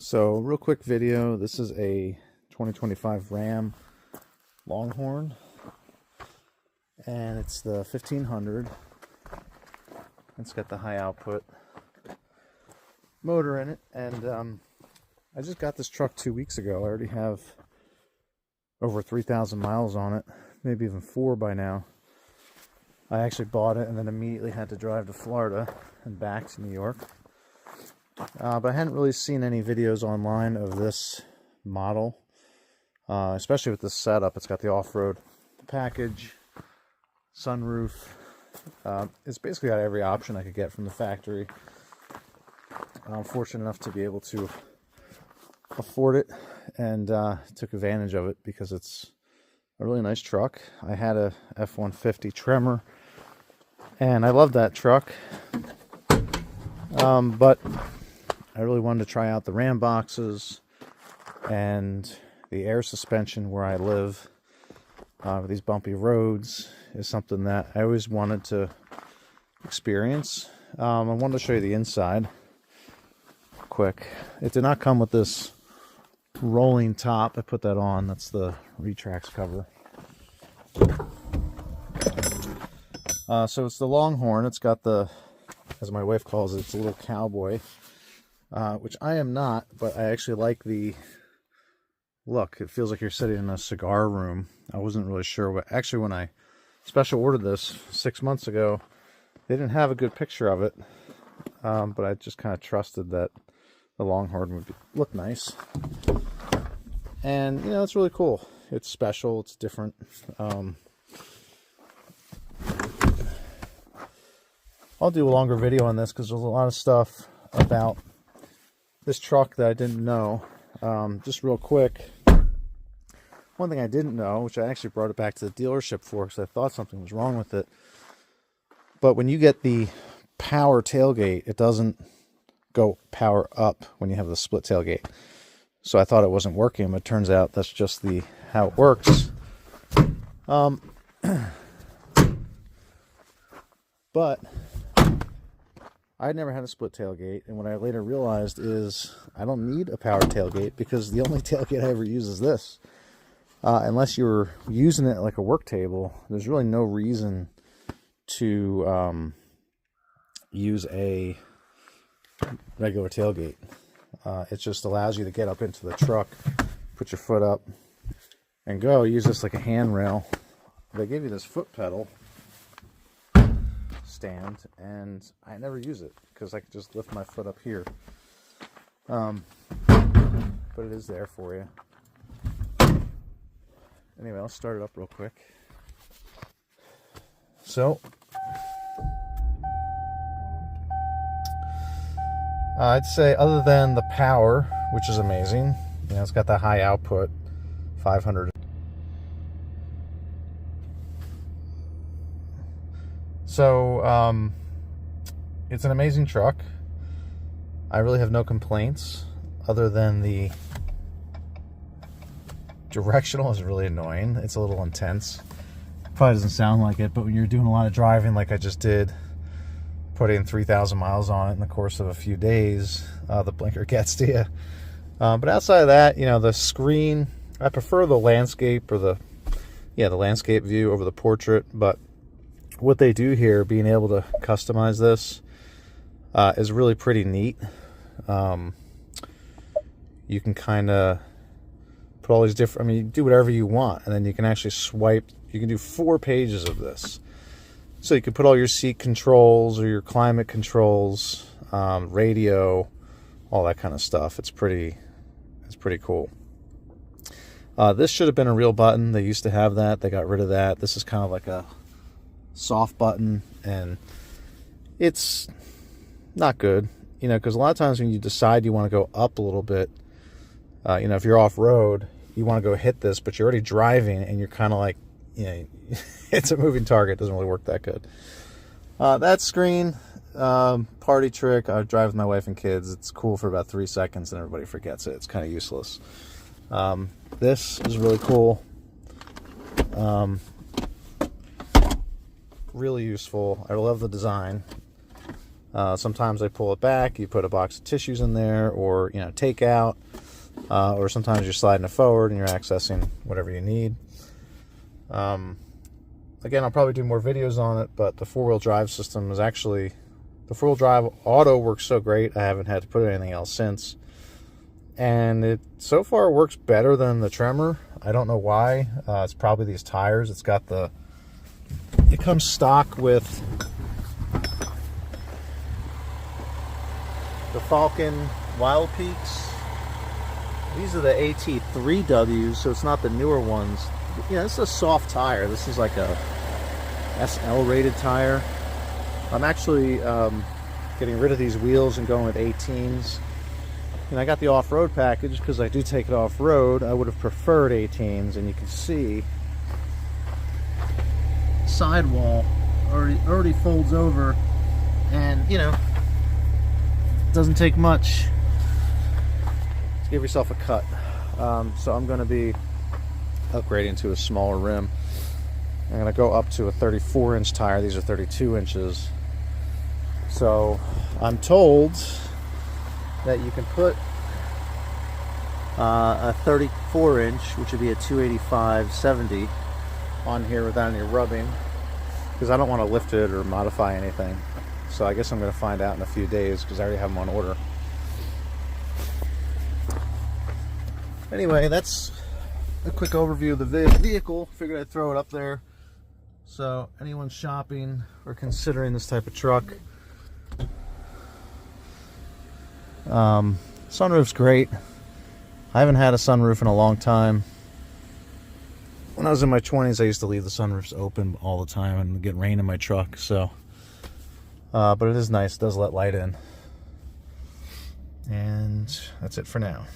So, real quick video. This is a 2025 Ram Longhorn, and it's the 1500. It's got the high output motor in it, and I just got this truck 2 weeks ago. I already have over 3,000 miles on it, maybe even 4 by now. I actually bought it and then immediately had to drive to Florida and back to New York. But I hadn't really seen any videos online of this model, especially with this setup. It's got the off-road package, sunroof. It's basically got every option I could get from the factory. I'm fortunate enough to be able to afford it and took advantage of it because it's a really nice truck. I had a F-150 Tremor and I love that truck, but I really wanted to try out the Ram boxes and the air suspension where I live. With these bumpy roads is something that I always wanted to experience. I wanted to show you the inside quick. It did not come with this rolling top. I put that on. That's the Retrax cover. So it's the Longhorn. It's got the, as my wife calls it, it's a little cowboy. Which I am not, but I actually like the look. It feels like you're sitting in a cigar room. I wasn't really sure what, actually when I special ordered this 6 months ago, they didn't have a good picture of it, but I just kind of trusted that the Longhorn would look nice. And, you know, it's really cool. It's special, it's different. I'll do a longer video on this because there's a lot of stuff about this truck that I didn't know. Just real quick, one thing I didn't know, which I actually brought it back to the dealership for because I thought something was wrong with it, but when you get the power tailgate, it doesn't go power up when you have the split tailgate. So I thought it wasn't working, but it turns out that's just how it works. But I'd never had a split tailgate, and what I later realized is I don't need a power tailgate because the only tailgate I ever use is this. Unless you're using it like a work table, there's really no reason to use a regular tailgate. It just allows you to get up into the truck, put your foot up, and go. Use this like a handrail. They give you this foot pedal stand, and I never use it because I can just lift my foot up here, but it is there for you. Anyway, I'll start it up real quick. So I'd say other than the power, which is amazing, you know, it's got that high output 500. So, it's an amazing truck. I really have no complaints other than the directional is really annoying. It's a little intense. Probably doesn't sound like it, but when you're doing a lot of driving like I just did, putting 3,000 miles on it in the course of a few days, the blinker gets to you. But outside of that, you know, the screen, I prefer the landscape or the landscape view over the portrait, but what they do here, being able to customize this, is really pretty neat. You can kind of put all these different, I mean, you do whatever you want, and then you can actually swipe. You can do 4 pages of this. So you can put all your seat controls or your climate controls, radio, all that kind of stuff. It's pretty cool. This should have been a real button. They used to have that. They got rid of that. This is kind of like a soft button, and it's not good, you know, because a lot of times when you decide you want to go up a little bit, you know, if you're off-road, you want to go hit this, but you're already driving and you're kind of like, you know, it's a moving target. It doesn't really work that good. That screen, party trick. I drive with my wife and kids. It's cool for about 3 seconds and everybody forgets it. It's kind of useless. This is really cool. Really useful. I love the design. Sometimes I pull it back, you put a box of tissues in there, or take out, or sometimes you're sliding it forward and you're accessing whatever you need. Again, I'll probably do more videos on it, but the four-wheel drive system is actually, the four-wheel drive auto works so great, I haven't had to put anything else since. And it so far works better than the Tremor. I don't know why. It's probably these tires. It's got it comes stock with the Falcon Wild Peaks. These are the AT3Ws, so it's not the newer ones. This is a soft tire. This is like a SL rated tire. I'm actually getting rid of these wheels and going with 18s. And I got the off-road package because I do take it off-road. I would have preferred 18s, and you can see sidewall already folds over, and it doesn't take much to give yourself a cut. So I'm going to be upgrading to a smaller rim. I'm going to go up to a 34-inch tire. These are 32 inches. So I'm told that you can put a 34-inch, which would be a 285/70, on here without any rubbing, because I don't want to lift it or modify anything. So I guess I'm going to find out in a few days, because I already have them on order. Anyway, that's a quick overview of the vehicle. Figured I'd throw it up there, so anyone shopping or considering this type of truck. Sunroof's great. I haven't had a sunroof in a long time. When I was in my 20s, I used to leave the sunroofs open all the time and get rain in my truck. So, but it is nice. It does let light in. And that's it for now.